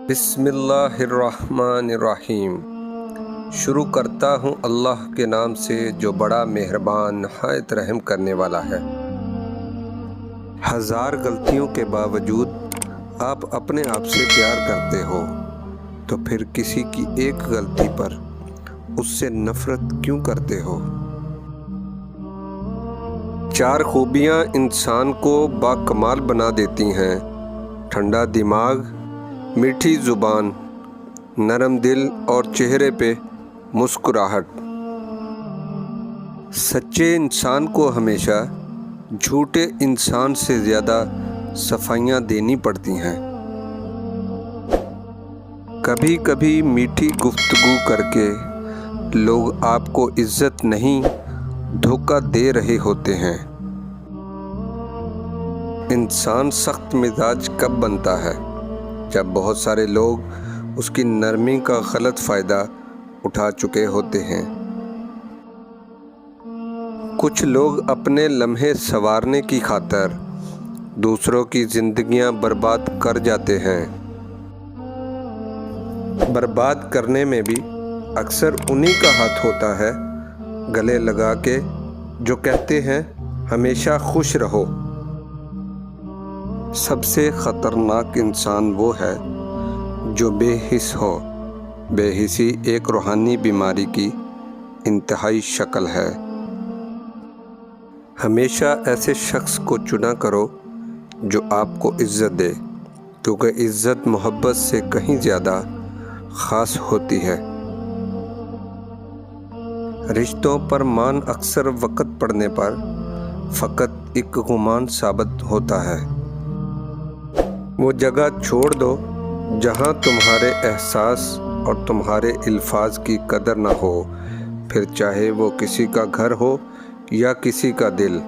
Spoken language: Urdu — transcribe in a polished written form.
بسم اللہ الرحمن الرحیم۔ شروع کرتا ہوں اللہ کے نام سے جو بڑا مہربان نہایت رحم کرنے والا ہے۔ ہزار غلطیوں کے باوجود آپ اپنے آپ سے پیار کرتے ہو تو پھر کسی کی ایک غلطی پر اس سے نفرت کیوں کرتے ہو؟ چار خوبیاں انسان کو باکمال بنا دیتی ہیں: ٹھنڈا دماغ، میٹھی زبان، نرم دل اور چہرے پہ مسکراہٹ۔ سچے انسان کو ہمیشہ جھوٹے انسان سے زیادہ صفائیاں دینی پڑتی ہیں۔ کبھی کبھی میٹھی گفتگو کر کے لوگ آپ کو عزت نہیں دھوکہ دے رہے ہوتے ہیں۔ انسان سخت مزاج کب بنتا ہے؟ جب بہت سارے لوگ اس کی نرمی کا غلط فائدہ اٹھا چکے ہوتے ہیں۔ کچھ لوگ اپنے لمحے سنوارنے کی خاطر دوسروں کی زندگیاں برباد کر جاتے ہیں۔ برباد کرنے میں بھی اکثر انہی کا ہاتھ ہوتا ہے گلے لگا کے، جو کہتے ہیں ہمیشہ خوش رہو۔ سب سے خطرناک انسان وہ ہے جو بے حس ہو۔ بے حسی ایک روحانی بیماری کی انتہائی شکل ہے۔ ہمیشہ ایسے شخص کو چنا کرو جو آپ کو عزت دے، کیونکہ عزت محبت سے کہیں زیادہ خاص ہوتی ہے۔ رشتوں پر مان اکثر وقت پڑنے پر فقط ایک گمان ثابت ہوتا ہے۔ وہ جگہ چھوڑ دو جہاں تمہارے احساس اور تمہارے الفاظ کی قدر نہ ہو، پھر چاہے وہ کسی کا گھر ہو یا کسی کا دل۔